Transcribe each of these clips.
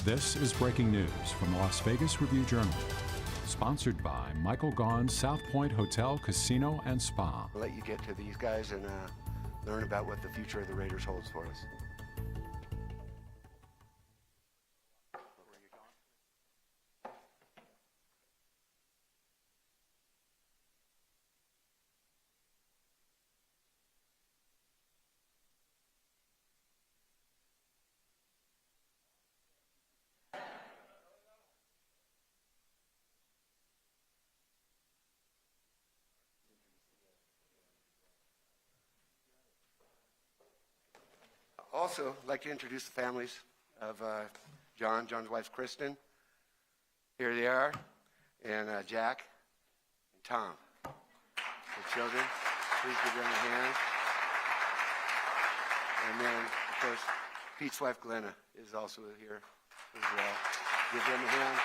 This is breaking news from the Las Vegas Review-Journal, sponsored by Michael Gaughan's South Point Hotel, Casino, and Spa. I'll let you get to these guys and learn about what the future of the Raiders holds for us. Also, I'd like to introduce the families of John's wife, Kristen. Here they are, and Jack and Tom, the children. Please give them a hand. And then, of course, Pete's wife, Glenna, is also here as well. Give them a hand.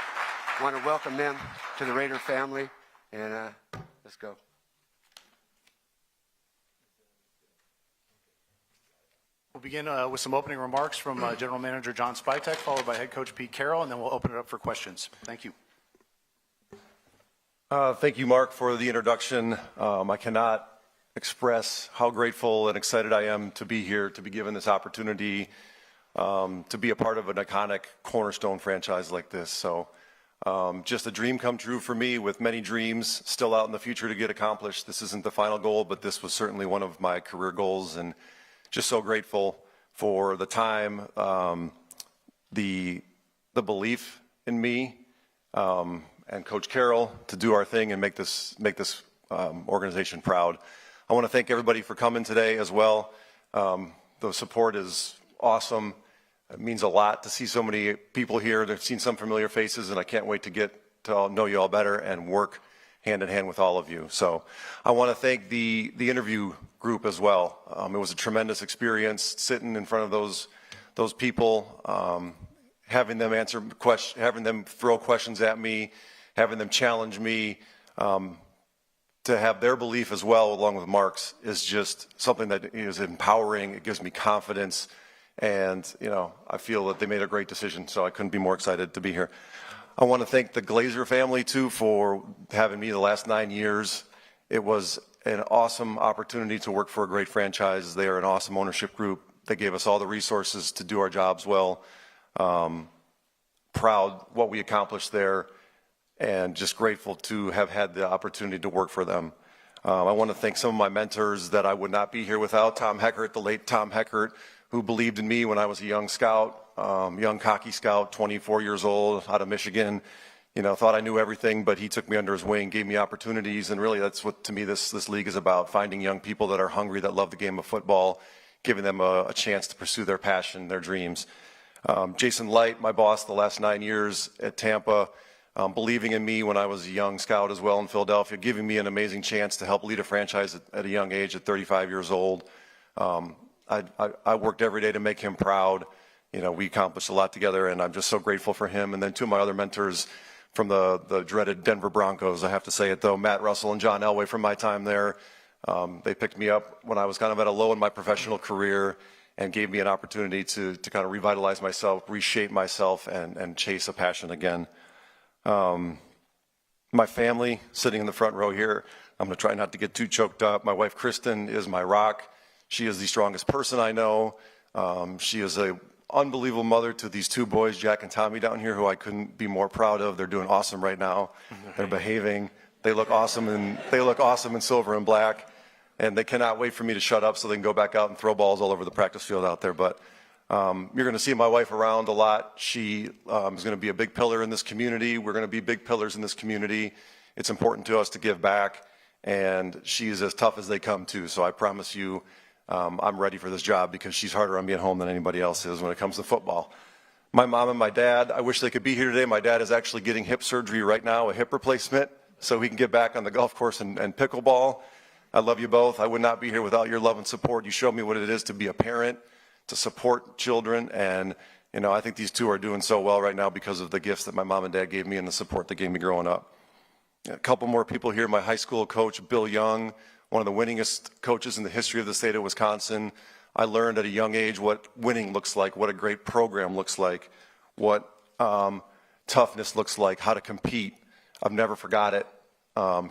I want to welcome them to the Raider family, and let's go. We'll begin with some opening remarks from General Manager John Spytek, followed by Head Coach Pete Carroll, and then we'll open it up for questions. Thank you. Thank you, Mark, for the introduction. I cannot express how grateful and excited I am to be here, to be given this opportunity to be a part of an iconic cornerstone franchise like this. So just a dream come true for me, with many dreams still out in the future to get accomplished. This isn't the final goal, but this was certainly one of my career goals, and just so grateful for the time, the belief in me, and Coach Carroll to do our thing and make this organization proud. I want to thank everybody for coming today as well. The support is awesome. It means a lot to see so many people here. I've seen some familiar faces, and I can't wait to get to know you all better and work hand in hand with all of you. So I want to thank the interview group as well. It was a tremendous experience sitting in front of those people, having them answer questions, having them throw questions at me, having them challenge me. To have their belief as well, along with Mark's, is just something that is empowering. It gives me confidence, and I feel that they made a great decision. So I couldn't be more excited to be here. I want to thank the Glazer family, too, for having me the last 9 years. It was an awesome opportunity to work for a great franchise. They are an awesome ownership group. They gave us all the resources to do our jobs well. Proud what we accomplished there, and just grateful to have had the opportunity to work for them. I want to thank some of my mentors that I would not be here without. Tom Heckert, the late Tom Heckert, who believed in me when I was a young scout. Young cocky scout, 24 years old, out of Michigan, thought I knew everything, but he took me under his wing, gave me opportunities, and really that's what, to me, this league is about: finding young people that are hungry, that love the game of football, giving them a chance to pursue their passion, their dreams. Jason Light, my boss the last 9 years at Tampa, believing in me when I was a young scout as well in Philadelphia, giving me an amazing chance to help lead a franchise at a young age, at 35 years old. I worked every day to make him proud. We accomplished a lot together, and I'm just so grateful for him. And then two of my other mentors from the dreaded Denver Broncos, I have to say it though, Matt Russell and John Elway, from my time there. They picked me up when I was kind of at a low in my professional career and gave me an opportunity to kind of revitalize myself, reshape myself, and chase a passion again. My family, sitting in the front row here, I'm going to try not to get too choked up. My wife, Kristen, is my rock. She is the strongest person I know. She is a unbelievable mother to these two boys, Jack and Tommy, down here, who I couldn't be more proud of. They're doing awesome right now. They're behaving. They look awesome in silver and black, and they cannot wait for me to shut up so they can go back out and throw balls all over the practice field out there. But you're going to see my wife around a lot. She is going to be a big pillar in this community. We're going to be big pillars in this community. It's important to us to give back, and she's as tough as they come too. So I promise you, I'm ready for this job, because she's harder on me at home than anybody else is when it comes to football. My mom and my dad, I wish they could be here today. My dad is actually getting hip surgery right now, a hip replacement, so he can get back on the golf course and pickleball. I love you both. I would not be here without your love and support. You showed me what it is to be a parent, to support children, and I think these two are doing so well right now because of the gifts that my mom and dad gave me and the support they gave me growing up. A couple more people here. My high school coach, Bill Young, one of the winningest coaches in the history of the state of Wisconsin. I learned at a young age what winning looks like, what a great program looks like, what toughness looks like, how to compete. I've never forgot it.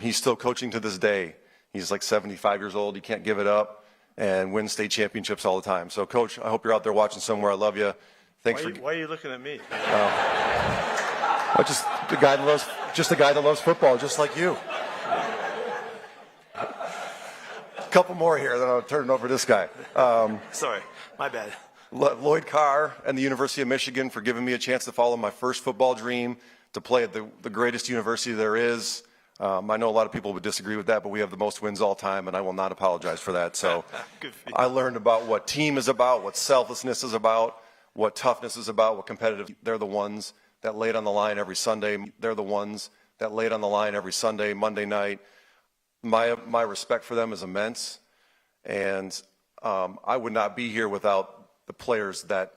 He's still coaching to this day. He's like 75 years old. He can't give it up and win state championships all the time. So, Coach, I hope you're out there watching somewhere. I love you. Thanks Why are you looking at me? Just a guy that loves football, just like you. A couple more here, then I'll turn it over to this guy. Sorry, my bad. Lloyd Carr and the University of Michigan for giving me a chance to follow my first football dream, to play at the greatest university there is. I know a lot of people would disagree with that, but we have the most wins all time, and I will not apologize for that. So I learned about what team is about, what selflessness is about, what toughness is about, what competitive. They're the ones that laid on the line every Sunday. They're the ones that laid on the line every Sunday, Monday night. My respect for them is immense, and I would not be here without the players that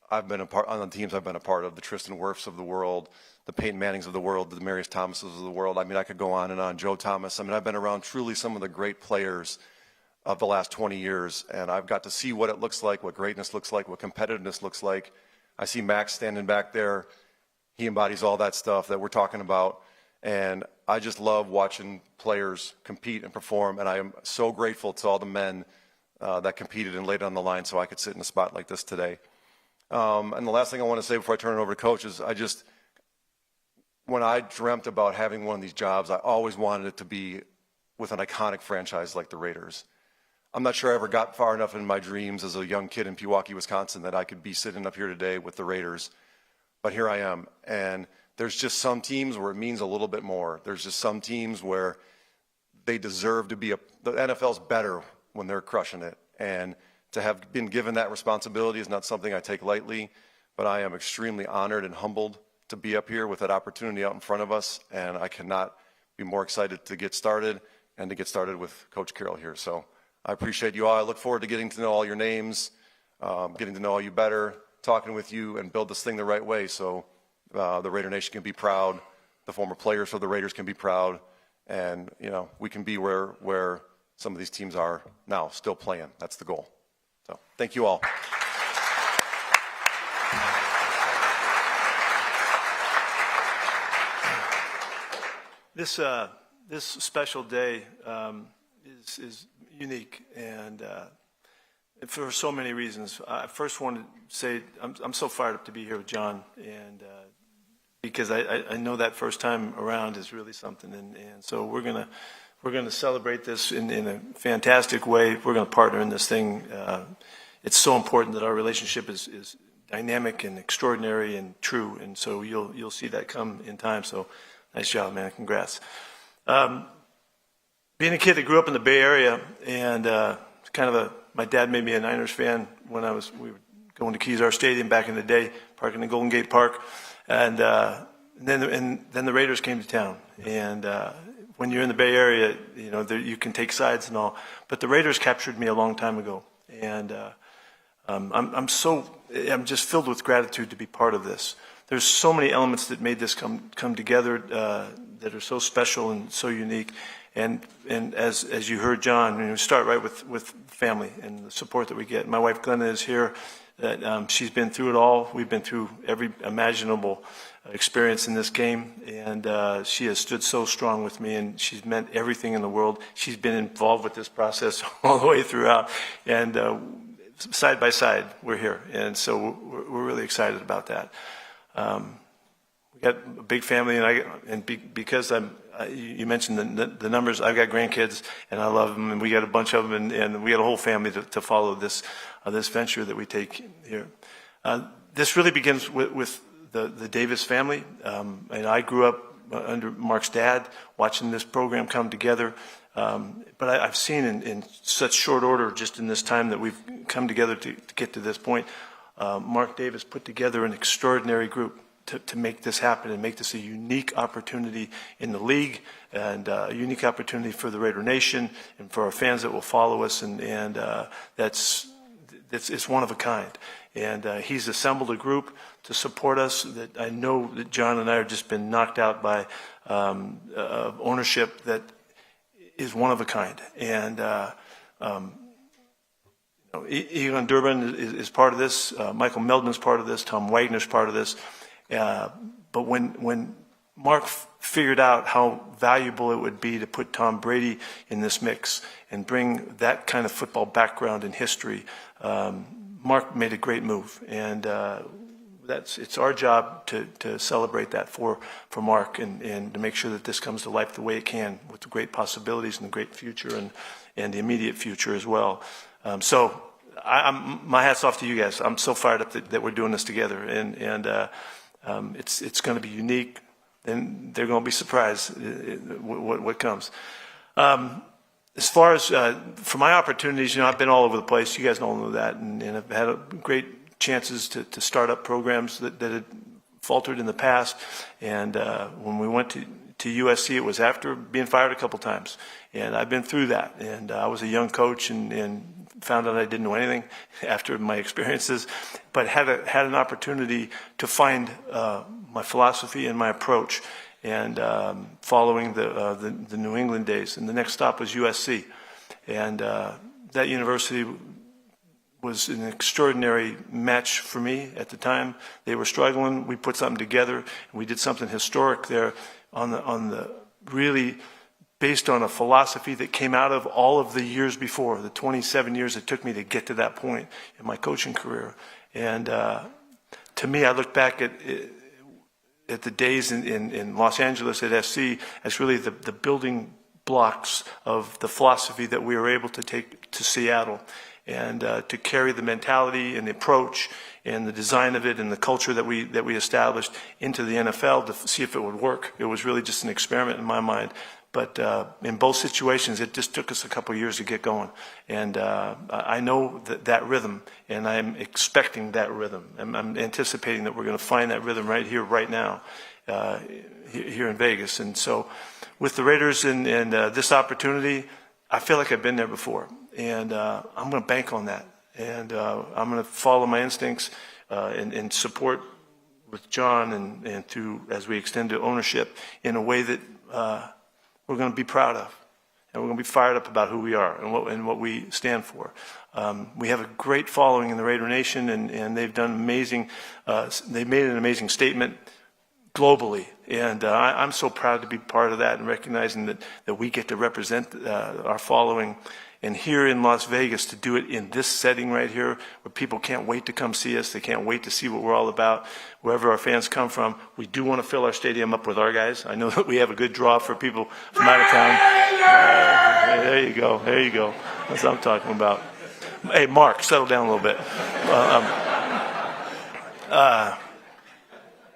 I've been a part on the teams I've been a part of, the Tristan Wirfs of the world, the Peyton Mannings of the world, the Demarius Thomases of the world. I mean, I could go on and on. Joe Thomas. I mean, I've been around truly some of the great players of the last 20 years, and I've got to see what it looks like, what greatness looks like, what competitiveness looks like. I see Max standing back there. He embodies all that stuff that we're talking about, and I just love watching players compete and perform, and I am so grateful to all the men that competed and laid it on the line so I could sit in a spot like this today. And the last thing I want to say before I turn it over to Coach is when I dreamt about having one of these jobs, I always wanted it to be with an iconic franchise like the Raiders. I'm not sure I ever got far enough in my dreams as a young kid in Pewaukee, Wisconsin, that I could be sitting up here today with the Raiders. But here I am. And there's just some teams where it means a little bit more. There's just some teams where they deserve to be the NFL's better when they're crushing it. And to have been given that responsibility is not something I take lightly, but I am extremely honored and humbled to be up here with that opportunity out in front of us, and I cannot be more excited to get started and to get started with Coach Carroll here. So I appreciate you all. I look forward to getting to know all your names, getting to know all you better, talking with you, and build this thing the right way so the Raider Nation can be proud, the former players for the Raiders can be proud, and we can be where some of these teams are now, still playing. That's the goal. So thank you all. This special day is unique, and for so many reasons. I first want to say I'm so fired up to be here with John, and because I know that first time around is really something, and so we're gonna celebrate this in a fantastic way. We're gonna partner in this thing. It's so important that our relationship is dynamic and extraordinary and true, and so you'll see that come in time. So. Nice job, man. Congrats. Being a kid that grew up in the Bay Area, and my dad made me a Niners fan when we were going to Kezar Stadium back in the day, parking in Golden Gate Park, and then the Raiders came to town. And when you're in the Bay Area, you can take sides and all, but the Raiders captured me a long time ago, and I'm just filled with gratitude to be part of this. There's so many elements that made this come together that are so special and so unique. And as you heard John, we start right with family and the support that we get. My wife Glenna is here. That she's been through it all. We've been through every imaginable experience in this game, and she has stood so strong with me, and she's meant everything in the world. She's been involved with this process all the way throughout, and side by side, we're here, and so we're really excited about that. We got a big family, because you mentioned the numbers. I've got grandkids, and I love them, and we got a bunch of them, and we got a whole family to follow this venture that we take here. This really begins with the Davis family, and I grew up under Mark's dad, watching this program come together. But I've seen in such short order, just in this time that we've come together to get to this point. Mark Davis put together an extraordinary group to make this happen and make this a unique opportunity in the league, and a unique opportunity for the Raider Nation and for our fans that will follow us, and it's one of a kind. And he's assembled a group to support us that I know that John and I have just been knocked out by ownership that is one of a kind. And Egon Durbin is part of this. Michael Meldman's part of this. Tom Wagner's part of this. But when Mark figured out how valuable it would be to put Tom Brady in this mix and bring that kind of football background and history, Mark made a great move, and it's our job to celebrate that for Mark and to make sure that this comes to life the way it can, with the great possibilities and the great future and the immediate future as well. So my hat's off to you guys. I'm so fired up that we're doing this together, and it's going to be unique, and they're going to be surprised what comes. As far as for my opportunities, I've been all over the place. You guys all know that, and I've had great chances to start up programs that had faltered in the past. And when we went to USC, it was after being fired a couple times, and I've been through that. And I was a young coach and found out I didn't know anything after my experiences, but had an opportunity to find my philosophy and my approach, and following the New England days. And the next stop was USC, and that university was an extraordinary match for me at the time. They were struggling. We put something together, and we did something historic there on the really based on a philosophy that came out of all of the years before, the 27 years it took me to get to that point in my coaching career. And to me, I look back at the days in Los Angeles at SC as really the building blocks of the philosophy that we were able to take to Seattle, and to carry the mentality and the approach and the design of it and the culture that we established into the NFL to see if it would work. It was really just an experiment in my mind. But in both situations, it just took us a couple of years to get going. And I know that rhythm, and I'm expecting that rhythm. I'm anticipating that we're going to find that rhythm right here, right now, here in Vegas. And so with the Raiders and this opportunity, I feel like I've been there before. And I'm going to bank on that. And I'm going to follow my instincts and support with John and through as we extend to ownership in a way that we're going to be proud of, and we're going to be fired up about who we are and what we stand for. We have a great following in the Raider Nation, and they've done amazing. They've made an amazing statement globally, and I'm so proud to be part of that and recognizing that we get to represent our following. And here in Las Vegas, to do it in this setting right here, where people can't wait to come see us, they can't wait to see what we're all about, wherever our fans come from. We do want to fill our stadium up with our guys. I know that we have a good draw for people from out of town. There you go, there you go. That's what I'm talking about. Hey, Mark, settle down a little bit.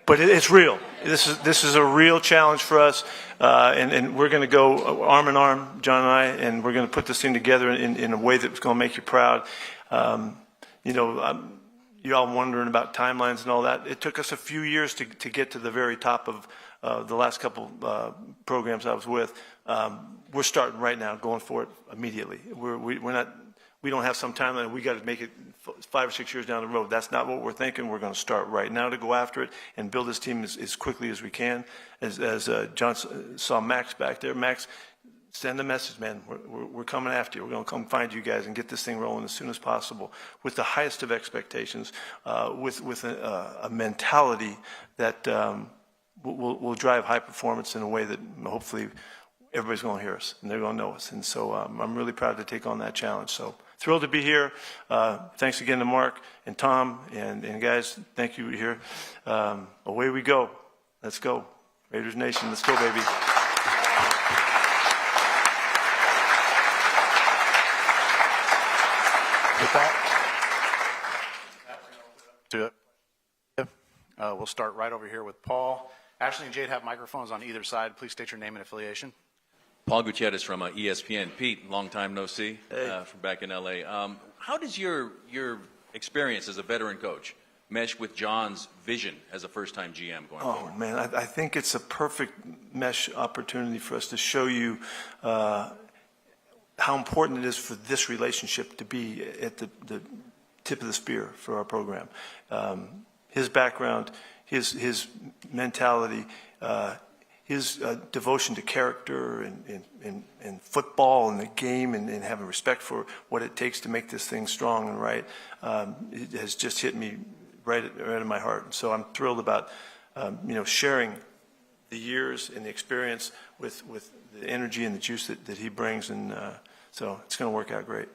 But it's real. This is a real challenge for us, and we're going to go arm in arm, John and I, and we're going to put this thing together in a way that's going to make you proud. You're all wondering about timelines and all that. It took us a few years to get to the very top of the last couple programs I was with. We're starting right now, going for it immediately. We don't have some timeline. We got to make it 5 or 6 years down the road. That's not what we're thinking. We're going to start right now to go after it and build this team as quickly as we can. As John saw Max back there, Max, send a message, man. We're coming after you. We're going to come find you guys and get this thing rolling as soon as possible with the highest of expectations, with a mentality that will drive high performance in a way that hopefully everybody's going to hear us and they're going to know us. And so I'm really proud to take on that challenge. So thrilled to be here. Thanks again to Mark and Tom and guys. Thank you here. Away we go. Let's go. Raiders Nation. Let's go, baby. With that, we'll start right over here with Paul. Ashley and Jade have microphones on either side. Please state your name and affiliation. Paul Gutierrez from ESPN. Pete, long time no see, from back in LA. How does your experience as a veteran coach mesh with John's vision as a first-time GM going forward? Oh, man, I think it's a perfect mesh opportunity for us to show you how important it is for this relationship to be at the tip of the spear for our program. His background, his mentality, his devotion to character and football and the game and having respect for what it takes to make this thing strong and right, it has just hit me right in my heart. And so I'm thrilled about sharing the years and the experience with the energy and the juice that he brings, and so it's going to work out great.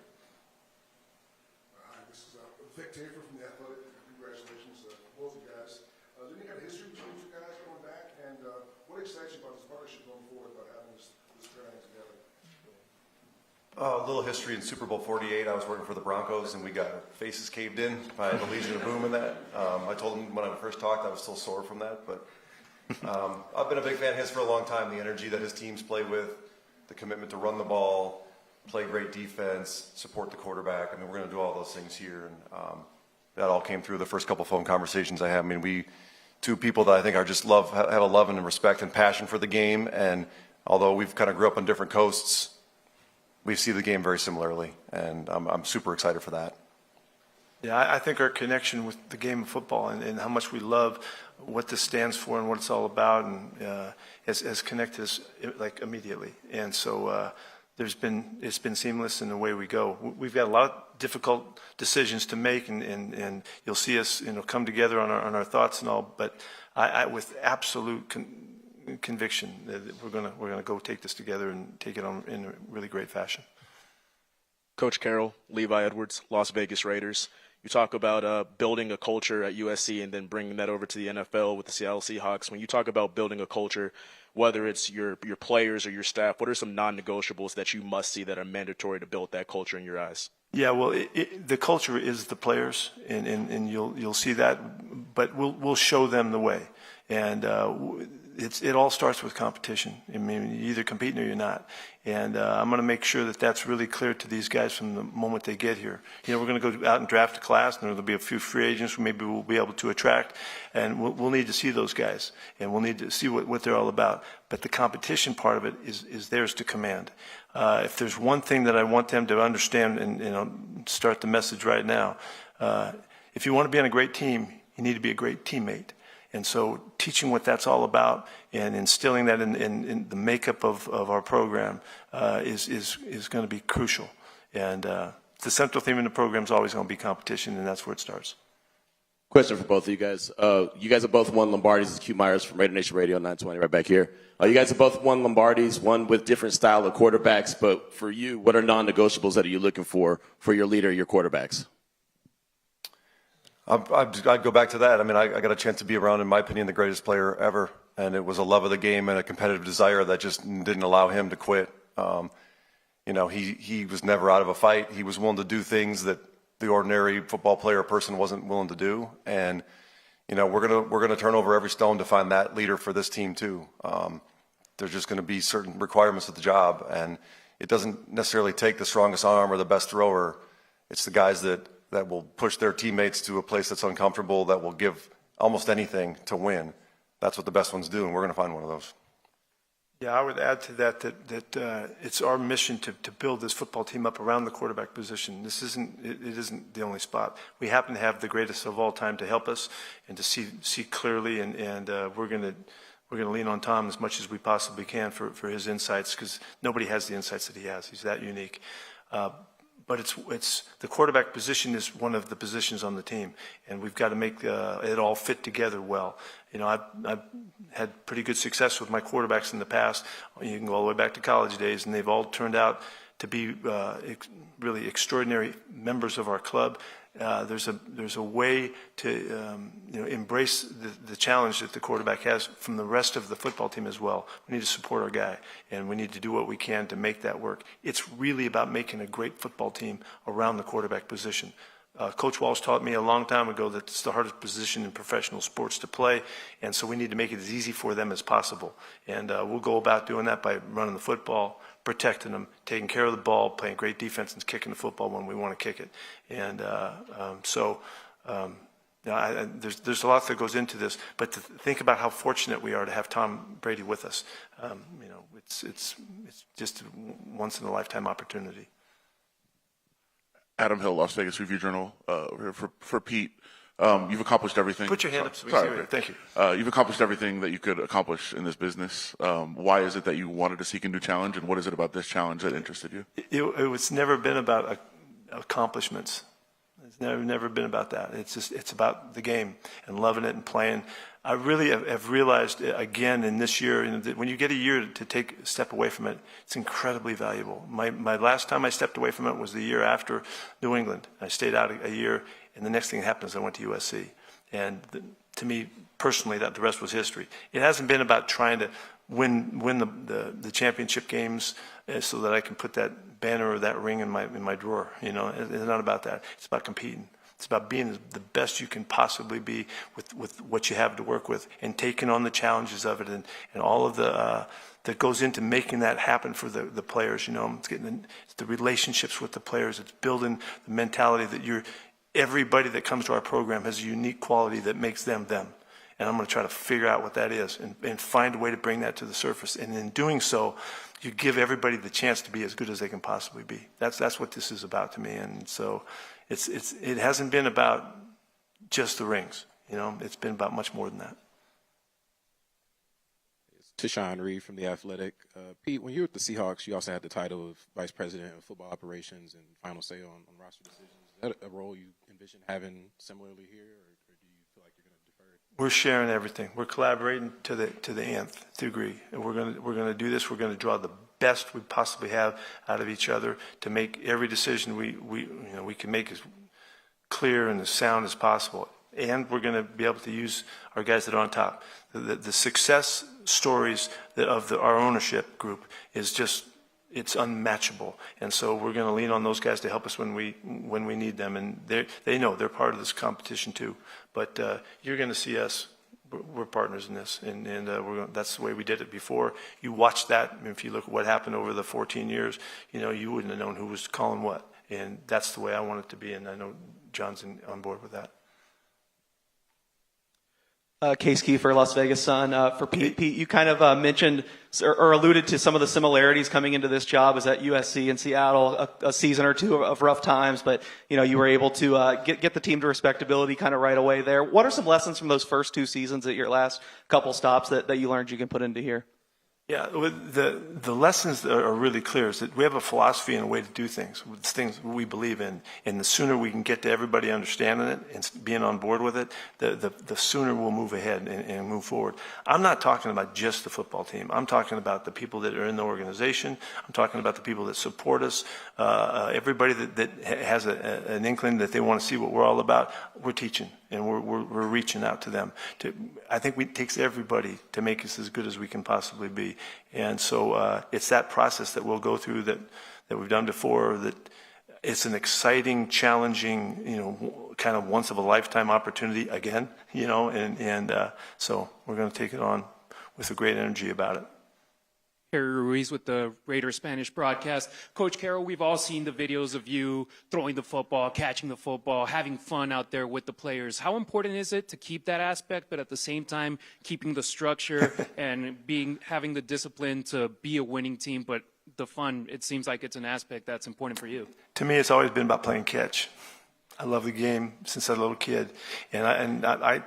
This is Vic Tafer from The Athletic. Congratulations to both of you guys. Is there any kind of history between you guys going back, and what excites you about this partnership going forward, about having this training together? A little history in Super Bowl 48. I was working for the Broncos, and we got our faces caved in by the Legion of Boom in that. I told him when I first talked I was still sore from that, but I've been a big fan of his for a long time. The energy that his teams play with, the commitment to run the ball, play great defense, support the quarterback. I mean, we're going to do all those things here, and that all came through the first couple phone conversations I had. I mean, two people that I think are just have a love and respect and passion for the game, and although we've kind of grew up on different coasts, we see the game very similarly, and I'm super excited for that. Yeah, I think our connection with the game of football and how much we love what this stands for and what it's all about, and has connected us like immediately. And so it's been seamless in the way we go. We've got a lot of difficult decisions to make, and you'll see us come together on our thoughts and all. But I with absolute conviction that we're gonna go take this together and take it on in a really great fashion. Coach Carroll, Levi Edwards, Las Vegas Raiders. You talk about building a culture at USC and then bringing that over to the NFL with the Seattle Seahawks. When you talk about building a culture, whether it's your players or your staff, what are some non-negotiables that you must see that are mandatory to build that culture in your eyes? Yeah, well, the culture is the players, and you'll see that, but we'll show them the way. And it all starts with competition. I mean, you're either competing or you're not. And I'm going to make sure that that's really clear to these guys from the moment they get here. We're going to go out and draft a class, and there'll be a few free agents who maybe we'll be able to attract, and we'll need to see those guys, and we'll need to see what they're all about. But the competition part of it is theirs to command. If there's one thing that I want them to understand, and start the message right now, if you want to be on a great team, you need to be a great teammate. And so teaching what that's all about and instilling that in the makeup of our program is going to be crucial. And the central theme in the program is always going to be competition, and that's where it starts. Question for both of you guys. You guys have both won Lombardies. This is Q Myers from Raider Nation Radio 920 right back here. You guys have both won Lombardies, one with different style of quarterbacks. But for you, what are non-negotiables that are you looking for your leader, your quarterbacks? I'd go back to that. I mean, I got a chance to be around, in my opinion, the greatest player ever. And it was a love of the game and a competitive desire that just didn't allow him to quit. He was never out of a fight. He was willing to do things that the ordinary football player or person wasn't willing to do. And, we're gonna turn over every stone to find that leader for this team too. There's just going to be certain requirements of the job. And it doesn't necessarily take the strongest arm or the best thrower. It's the guys that will push their teammates to a place that's uncomfortable, that will give almost anything to win. That's what the best ones do, and we're going to find one of those. Yeah, I would add to that it's our mission to build this football team up around the quarterback position. It isn't the only spot. We happen to have the greatest of all time to help us and to see clearly, and we're going to lean on Tom as much as we possibly can for his insights, because nobody has the insights that he has. He's that unique. But it's the quarterback position is one of the positions on the team, and we've got to make it all fit together well. I've had pretty good success with my quarterbacks in the past. You can go all the way back to college days, and they've all turned out to be really extraordinary members of our club. There's a way to embrace the challenge that the quarterback has from the rest of the football team as well. We need to support our guy, and we need to do what we can to make that work. It's really about making a great football team around the quarterback position. Coach Walsh taught me a long time ago that it's the hardest position in professional sports to play, and so we need to make it as easy for them as possible. And we'll go about doing that by running the football, protecting them, taking care of the ball, playing great defense, and kicking the football when we want to kick it. And there's a lot that goes into this, but to think about how fortunate we are to have Tom Brady with us. It's just a once in a lifetime opportunity. Adam Hill, Las Vegas Review-Journal, for Pete. You've accomplished everything. Put your hand up so we see it. Thank you. You've accomplished everything that you could accomplish in this business. Why is it that you wanted to seek a new challenge, and what is it about this challenge that interested you? It's never been about accomplishments. It's never been about that. It's about the game and loving it and playing. I really have realized again in this year, that when you get a year to take a step away from it, it's incredibly valuable. My last time I stepped away from it was the year after New England. I stayed out a year, and the next thing that happened is I went to USC. And to me, personally, the rest was history. It hasn't been about trying to win the championship games so that I can put that banner or that ring in my drawer. It's not about that. It's about competing. It's about being the best you can possibly be with what you have to work with, and taking on the challenges of it, and all of the that goes into making that happen for the players. It's the relationships with the players. It's building the mentality that everybody that comes to our program has a unique quality that makes them them. And I'm going to try to figure out what that is and find a way to bring that to the surface. And in doing so, you give everybody the chance to be as good as they can possibly be. That's what this is about to me. And so it hasn't been about just the rings. It's been about much more than that. Tashawn Reed from The Athletic. Pete, when you were with the Seahawks, you also had the title of Vice President of Football Operations and final say on roster decisions. Is that a role you envision having similarly here, or do you feel like you're going to defer it? We're sharing everything. We're collaborating to the nth degree, and we're going to do this. We're going to draw the best we possibly have out of each other to make every decision we can make as clear and as sound as possible. And we're going to be able to use our guys that are on top. The success stories of our ownership group is just, it's unmatchable. And so we're going to lean on those guys to help us when we need them. And they know they're part of this competition too. But you're going to see us. We're partners in this, and that's the way we did it before. You watch that. If you look at what happened over the 14 years, you wouldn't have known who was calling what. And that's the way I want it to be. And I know John's on board with that. Case Kiefer, Las Vegas Sun. For Pete, you kind of mentioned or alluded to some of the similarities coming into this job. As at USC in Seattle, a season or two of rough times, but you were able to get the team to respectability kind of right away there. What are some lessons from those first two seasons at your last couple stops that you learned you can put into here? Yeah, the lessons that are really clear is that we have a philosophy and a way to do things. It's things we believe in, and the sooner we can get to everybody understanding it and being on board with it, the sooner we'll move ahead and move forward. I'm not talking about just the football team. I'm talking about the people that are in the organization. I'm talking about the people that support us. Everybody that has an inkling that they want to see what we're all about, we're teaching. And we're reaching out to them. I think it takes everybody to make us as good as we can possibly be. And so it's that process that we'll go through that we've done before. That it's an exciting, challenging, kind of once of a lifetime opportunity again. So we're going to take it on with a great energy about it. Harry Ruiz with the Raiders Spanish broadcast. Coach Carroll, we've all seen the videos of you throwing the football, catching the football, having fun out there with the players. How important is it to keep that aspect, but at the same time keeping the structure and having the discipline to be a winning team, but the fun, it seems like it's an aspect that's important for you? To me, it's always been about playing catch. I love the game since I was a little kid, and I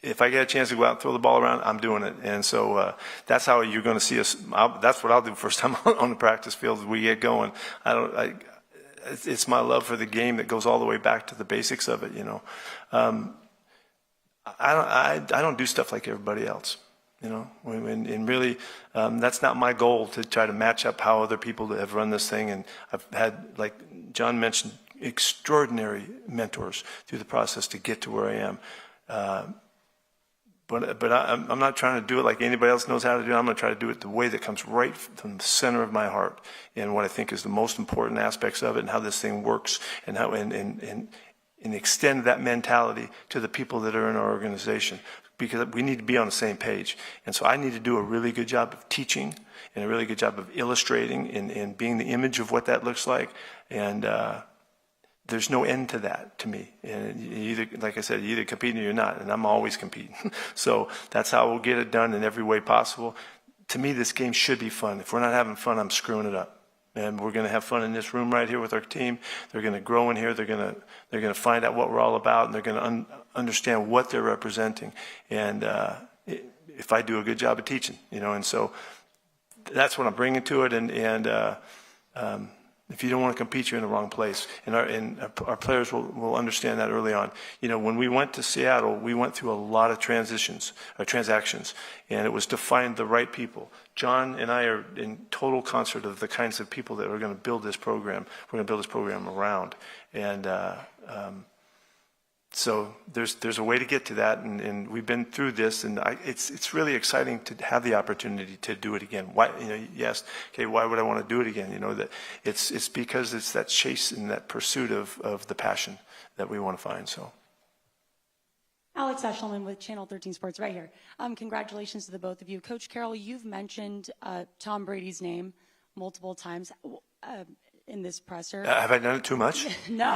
if I get a chance to go out and throw the ball around, I'm doing it. And so that's how you're going to see us. That's what I'll do first time on the practice field as we get going. It's my love for the game that goes all the way back to the basics of it. I don't do stuff like everybody else. And really, that's not my goal to try to match up how other people have run this thing. And I've had, like John mentioned, extraordinary mentors through the process to get to where I am. But I'm not trying to do it like anybody else knows how to do it. I'm going to try to do it the way that comes right from the center of my heart, and what I think is the most important aspects of it, and how this thing works, and how and extend that mentality to the people that are in our organization, because we need to be on the same page. And so I need to do a really good job of teaching and a really good job of illustrating and being the image of what that looks like. And there's no end to that to me. And you either, like I said, you're either competing or you're not, and I'm always competing. So that's how we'll get it done in every way possible. To me, this game should be fun. If we're not having fun, I'm screwing it up. And we're going to have fun in this room right here with our team. They're going to grow in here. They're going to find out what we're all about, and they're going to understand what they're representing. And if I do a good job of teaching, and so that's what I'm bringing to it. And If you don't want to compete, you're in the wrong place. And our players will understand that early on. You know, when we went to Seattle, we went through a lot of transactions, and it was to find the right people. John and I are in total concert of the kinds of people that are going to build this program. We're going to build this program around. And so there's a way to get to that, and we've been through this, and it's really exciting to have the opportunity to do it again. Why, you know, you asked, okay, why would I want to do it again? You know, that it's because it's that chase and that pursuit of the passion that we want to find. So. Alex Eshelman with Channel 13 Sports right here. Congratulations to the both of you. Coach Carroll, you've mentioned Tom Brady's name multiple times in this presser. Have I done it too much? No,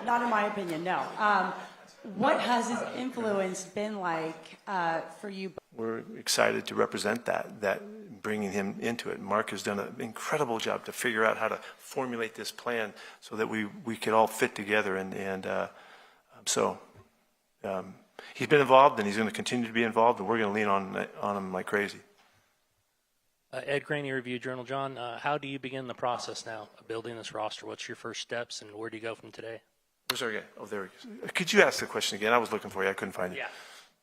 not in my opinion, no. What has his influence been like for you? We're excited to represent that bringing him into it. Mark has done an incredible job to figure out how to formulate this plan so that we could all fit together. So he's been involved, and he's going to continue to be involved, and we're going to lean on him like crazy. Ed Graney, Review Journal. John, how do you begin the process now of building this roster? What's your first steps, and where do you go from today? Where's our guy? Oh, there he is. Could you ask the question again? I was looking for you. I couldn't find it. Yeah.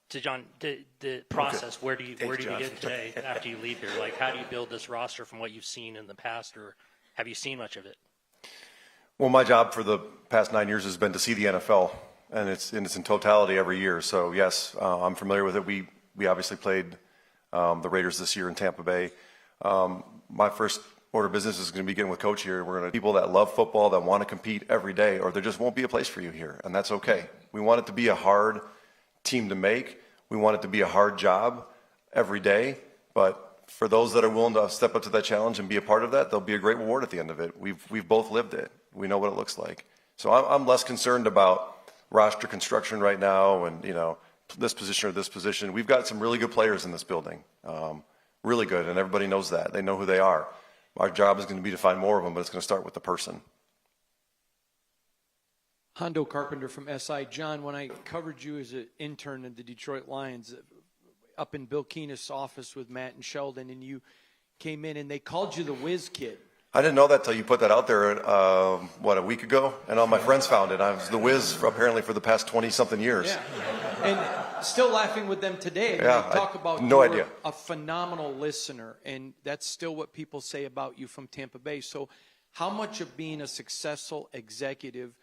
So, John, the process, okay. Where do you begin today after you leave here? Like, how do you build this roster from what you've seen in the past, or have you seen much of it? Well, my job for the past 9 years has been to see the NFL, and it's in totality every year. So, yes, I'm familiar with it. We obviously played the Raiders this year in Tampa Bay. My first order of business is going to begin with Coach here. We're going to people that love football, that want to compete every day, or there just won't be a place for you here, and that's okay. We want it to be a hard team to make. We want it to be a hard job every day, but for those that are willing to step up to that challenge and be a part of that, there'll be a great reward at the end of it. We've both lived it. We know what it looks like. So I'm less concerned about roster construction right now and, you know, this position or this position. We've got some really good players in this building. Really good, and everybody knows that. They know who they are. Our job is going to be to find more of them, but it's going to start with the person. Hondo Carpenter from SI. John, when I covered you as an intern in the Detroit Lions, up in Bill Keenest's office with Matt and Sheldon, and you came in, and they called you the Whiz Kid. I didn't know that till you put that out there, a week ago? And all my friends found it. I was the Whiz apparently for the past 20-something years. Yeah. And still laughing with them today. And yeah, they talk about no you're idea. A phenomenal listener, and that's still what people say about you from Tampa Bay. So how much of being a successful executive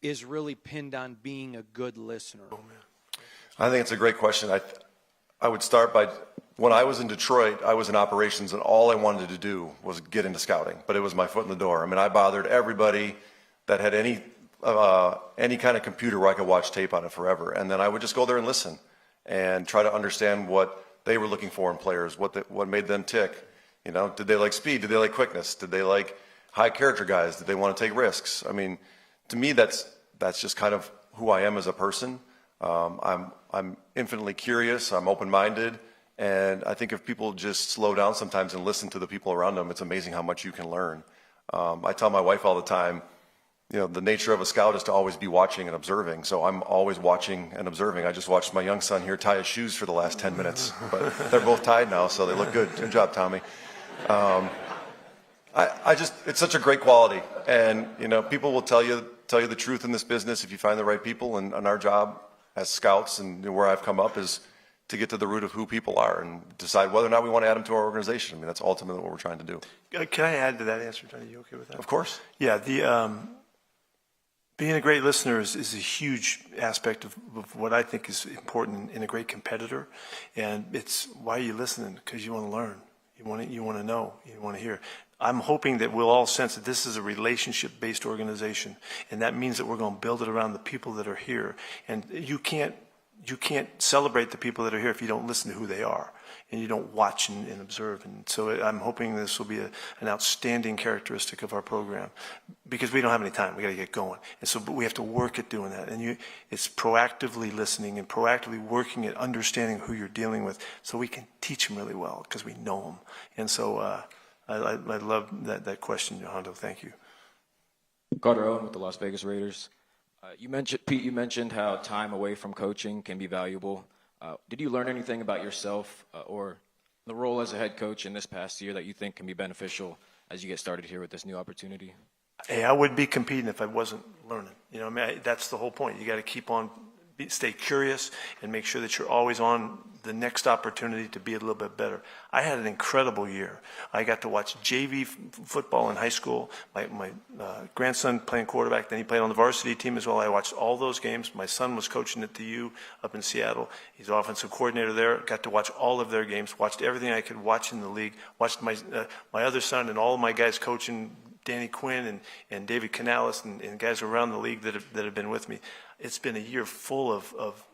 is really pinned on being a good listener? I think it's a great question. I would start by, when I was in Detroit, I was in operations, and all I wanted to do was get into scouting, but it was my foot in the door. I mean, I bothered everybody that had any kind of computer where I could watch tape on it forever, and then I would just go there and listen and try to understand what they were looking for in players, what made them tick. You know, did they like speed? Did they like quickness? Did they like high character guys? Did they want to take risks? I mean, to me, that's just kind of who I am as a person. I'm infinitely curious. I'm open-minded. And I think if people just slow down sometimes and listen to the people around them, it's amazing how much you can learn. I tell my wife all the time, you know, the nature of a scout is to always be watching and observing. So I'm always watching and observing. I just watched my young son here tie his shoes for the last 10 minutes. But they're both tied now, so they look good. Good job, Tommy. It's such a great quality. And, you know, people will tell you the truth in this business if you find the right people. And our job as scouts and where I've come up is to get to the root of who people are and decide whether or not we want to add them to our organization. I mean, that's ultimately what we're trying to do. Can I add to that answer, Johnny? You okay with that? Of course. Yeah, being a great listener is a huge aspect of what I think is important in a great competitor. And it's, why are you listening? Because you want to learn. You want to know. You want to hear. I'm hoping that we'll all sense that this is a relationship-based organization, and that means that we're going to build it around the people that are here. And you can't celebrate the people that are here if you don't listen to who they are and you don't watch and observe. And so I'm hoping this will be an outstanding characteristic of our program, because we don't have any time. We got to get going. And so, but we have to work at doing that. And it's proactively listening and proactively working at understanding who you're dealing with, so we can teach them really well because we know them. And so I love that question, Hondo. Thank you. Carter Owen with the Las Vegas Raiders. Pete, you mentioned how time away from coaching can be valuable. Did you learn anything about yourself or the role as a head coach in this past year that you think can be beneficial as you get started here with this new opportunity? Hey, I wouldn't be competing if I wasn't learning. You know, I mean, that's the whole point. You got to keep on, stay curious, and make sure that you're always on the next opportunity to be a little bit better. I had an incredible year. I got to watch JV football in high school. My grandson playing quarterback, then he played on the varsity team as well. I watched all those games. My son was coaching at the U up in Seattle. He's the offensive coordinator there. Got to watch all of their games, watched everything I could watch in the league, watched my other son and all of my guys coaching, Danny Quinn and David Canales and guys around the league that have been with me. It's been a year full of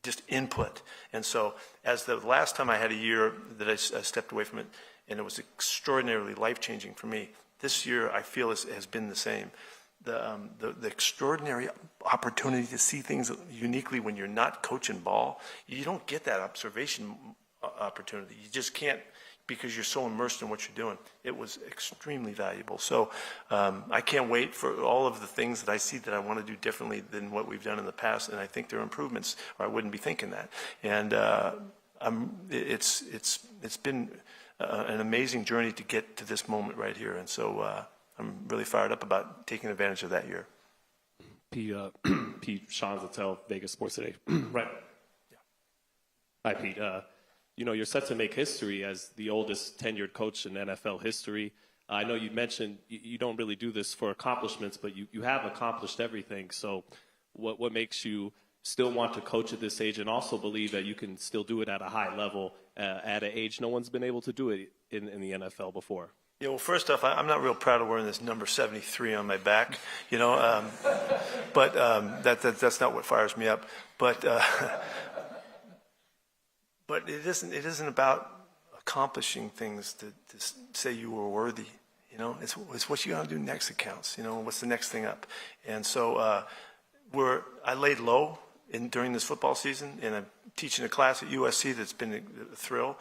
just input. And so as the last time I had a year that I stepped away from it, and it was extraordinarily life-changing for me, this year I feel has been the same. The extraordinary opportunity to see things uniquely when you're not coaching ball, you don't get that observation opportunity. You just can't, because you're so immersed in what you're doing. It was extremely valuable. So I can't wait for all of the things that I see that I want to do differently than what we've done in the past, and I think there are improvements, or I wouldn't be thinking that. And it's been an amazing journey to get to this moment right here, and so I'm really fired up about taking advantage of that year. Pete, Sean Zattel, Vegas Sports Today. Right. Yeah. Hi, Pete. You know, you're set to make history as the oldest tenured coach in NFL history. I know you mentioned you don't really do this for accomplishments, but you have accomplished everything. So what makes you still want to coach at this age and also believe that you can still do it at a high level at an age no one's been able to do it in the NFL before? Yeah, well, first off, I'm not real proud of wearing this number 73 on my back, you know, but that's not what fires me up. But it isn't about accomplishing things to say you were worthy. You know, it's what you got to do next that counts. You know, what's the next thing up? And so I laid low during this football season, and I'm teaching a class at USC that's been a thrill.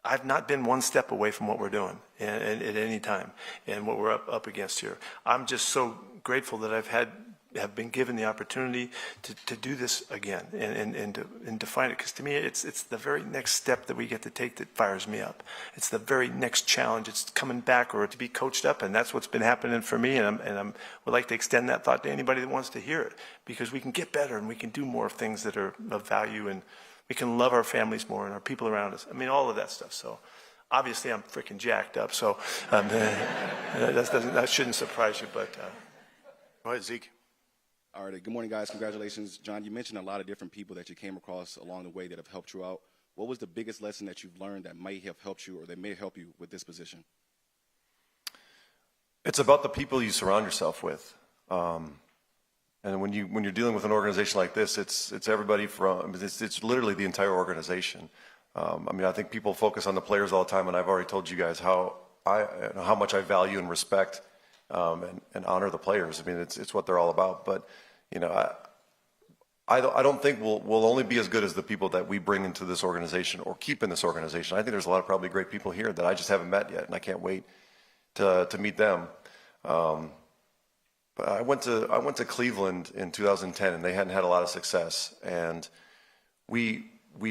I've not been one step away from what we're doing and at any time and what we're up against here. I'm just so grateful that have been given the opportunity to do this again and to find it, because to me it's the very next step that we get to take that fires me up. It's the very next challenge. It's coming back or to be coached up, and that's what's been happening for me. And I would like to extend that thought to anybody that wants to hear it, because we can get better and we can do more things that are of value, and we can love our families more and our people around us. I mean, all of that stuff. So obviously I'm freaking jacked up, so that shouldn't surprise you. But go ahead, Zeke. All right. Good morning, guys. Congratulations. John, you mentioned a lot of different people that you came across along the way that have helped you out. What was the biggest lesson that you've learned that might have helped you or that may help you with this position? It's about the people you surround yourself with. And when you're dealing with an organization like this, it's everybody from, it's literally the entire organization. I mean, I think people focus on the players all the time, and I've already told you guys how much I value and respect and honor the players. I mean, it's what they're all about. But you know, I don't think we'll only be as good as the people that we bring into this organization or keep in this organization. I think there's a lot of probably great people here that I just haven't met yet, and I can't wait to meet them. But I went to Cleveland in 2010, and they hadn't had a lot of success, and we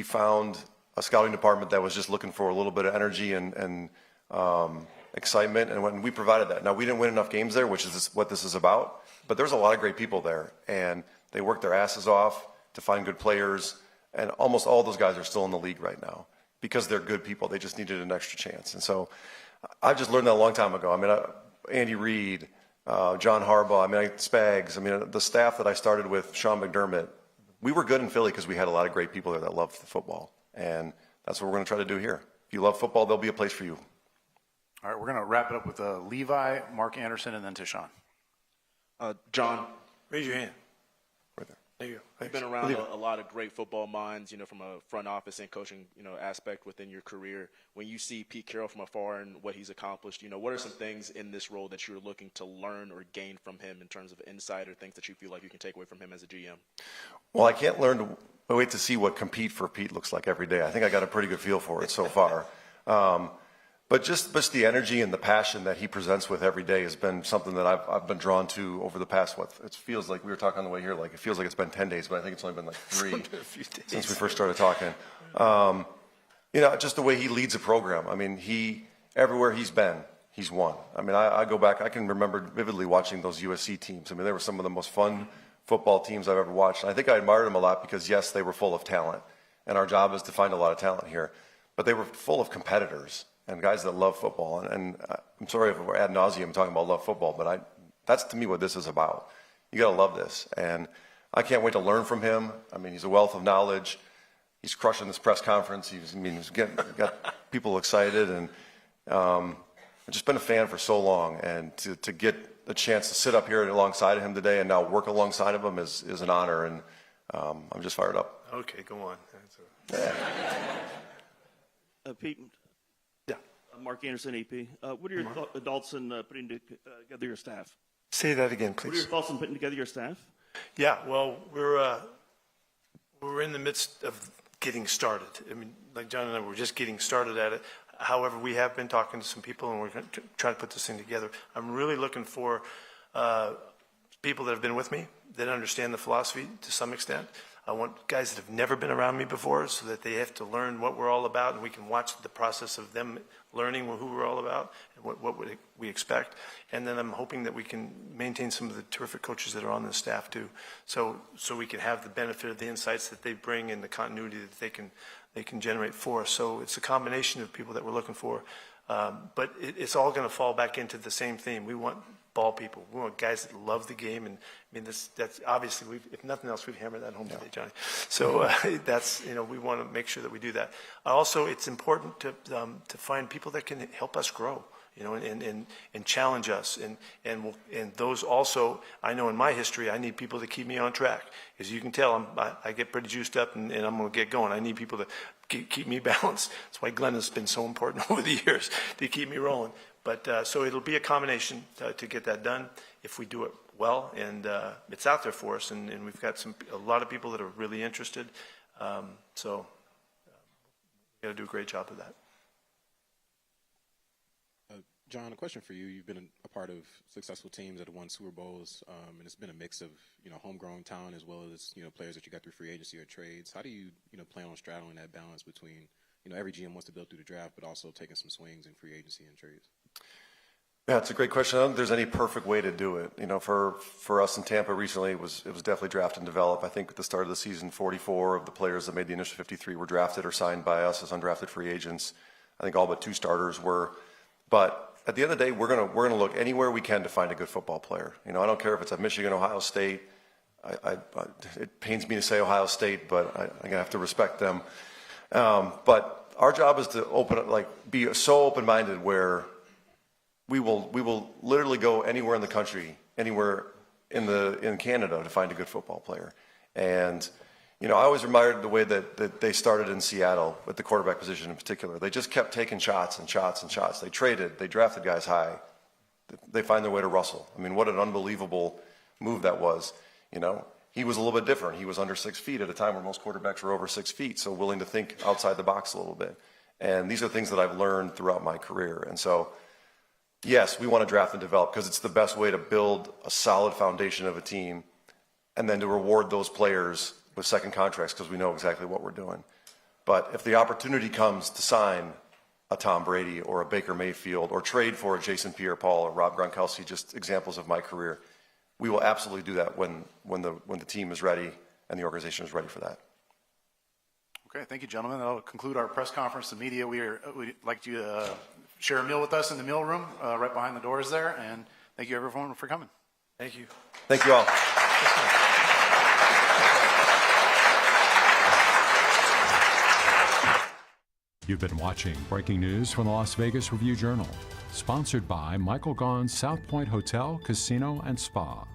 found a scouting department that was just looking for a little bit of energy and excitement, and when we provided that. Now, we didn't win enough games there, which is what this is about, but there's a lot of great people there, and they worked their asses off to find good players, and almost all those guys are still in the league right now because they're good people. They just needed an extra chance. And so I just learned that a long time ago. I mean, Andy Reid, John Harbaugh, I mean, Spags, I mean, the staff that I started with, Sean McDermott, we were good in Philly because we had a lot of great people there that loved the football, and that's what we're going to try to do here. If you love football, there'll be a place for you. All right, we're going to wrap it up with Levi, Mark Anderson, and then Tishawn. John. Raise your hand. Right there. There you go. You've been around a lot of great football minds, you know, from a front office and coaching, you know, aspect within your career. When you see Pete Carroll from afar and what he's accomplished, you know, what are some things in this role that you're looking to learn or gain from him in terms of insight or things that you feel like you can take away from him as a GM? Well, I can't wait to see what compete for Pete looks like every day. I think I got a pretty good feel for it so far. But just the energy and the passion that he presents with every day has been something that I've been drawn to over the past, it feels like we were talking on the way here, like it feels like it's been 10 days, but I think it's only been like 3 since we first started talking. You know, just the way he leads a program. I mean, everywhere he's been, he's won. I mean, I go back, I can remember vividly watching those USC teams. I mean, they were some of the most fun football teams I've ever watched. And I think I admired them a lot because, yes, they were full of talent. And our job is to find a lot of talent here. But they were full of competitors and guys that love football. And I'm sorry if we're ad nauseum talking about love football, but that's to me what this is about. You got to love this. And I can't wait to learn from him. I mean, he's a wealth of knowledge. He's crushing this press conference. He's got people excited. And I've just been a fan for so long. And to get a chance to sit up here alongside of him today and now work alongside of him is an honor. And I'm just fired up. Okay, go on. Pete. Yeah. Mark Anderson, AP. What are your thoughts in putting together your staff? Say that again, please. What are your thoughts on putting together your staff? Yeah, well, we're in the midst of getting started. I mean, like John and I, we're just getting started at it. However, we have been talking to some people, and we're going to try to put this thing together. I'm really looking for people that have been with me, that understand the philosophy to some extent. I want guys that have never been around me before so that they have to learn what we're all about, and we can watch the process of them learning who we're all about and what we expect. And then I'm hoping that we can maintain some of the terrific coaches that are on the staff too, so we can have the benefit of the insights that they bring and the continuity that they can generate for us. So it's a combination of people that we're looking for, but it's all going to fall back into the same theme. We want ball people. We want guys that love the game, and I mean that's obviously if nothing else, we've hammered that home today, Johnny. So that's we want to make sure that we do that. Also, it's important to find people that can help us grow, and challenge us, and those also. I know in my history, I need people to keep me on track. As you can tell, I get pretty juiced up, and I'm going to get going. I need people to keep me balanced. That's why Glenn has been so important over the years to keep me rolling. But so it'll be a combination to get that done if we do it well, and it's out there for us, and we've got a lot of people that are really interested. So we got to do a great job of that. John, a question for you. You've been a part of successful teams that have won Super Bowls, and it's been a mix of homegrown talent as well as players that you got through free agency or trades. How do you plan on straddling that balance between every GM wants to build through the draft, but also taking some swings in free agency and trades? Yeah, it's a great question. I don't think there's any perfect way to do it. For us in Tampa recently, it was definitely draft and develop. I think at the start of the season, 44 of the players that made the initial 53 were drafted or signed by us as undrafted free agents. I think all but 2 starters were. But at the end of the day, we're gonna look anywhere we can to find a good football player. I don't care if it's at Michigan, Ohio State. It pains me to say Ohio State, but I'm gonna have to respect them. But our job is to be so open-minded where we will literally go anywhere in the country, anywhere in Canada to find a good football player. And I always admired the way that they started in Seattle with the quarterback position in particular. They just kept taking shots and shots and shots. They traded, they drafted guys high. They find their way to Russell. I mean, what an unbelievable move that was. He was a little bit different. He was under 6 feet at a time where most quarterbacks were over 6 feet, so willing to think outside the box a little bit. And these are things that I've learned throughout my career. And so, yes, we want to draft and develop because it's the best way to build a solid foundation of a team and then to reward those players with second contracts because we know exactly what we're doing. But if the opportunity comes to sign a Tom Brady or a Baker Mayfield or trade for a Jason Pierre-Paul or Rob Gronkowski, just examples of my career, we will absolutely do that when the team is ready and the organization is ready for that. Okay, thank you, gentlemen. That'll conclude our press conference. The media, we'd like you to share a meal with us in the meal room right behind the doors there. And thank you, everyone, for coming. Thank you. Thank you all. You've been watching breaking news from the Las Vegas Review-Journal, sponsored by Michael Gaughan's South Point Hotel, Casino, and Spa.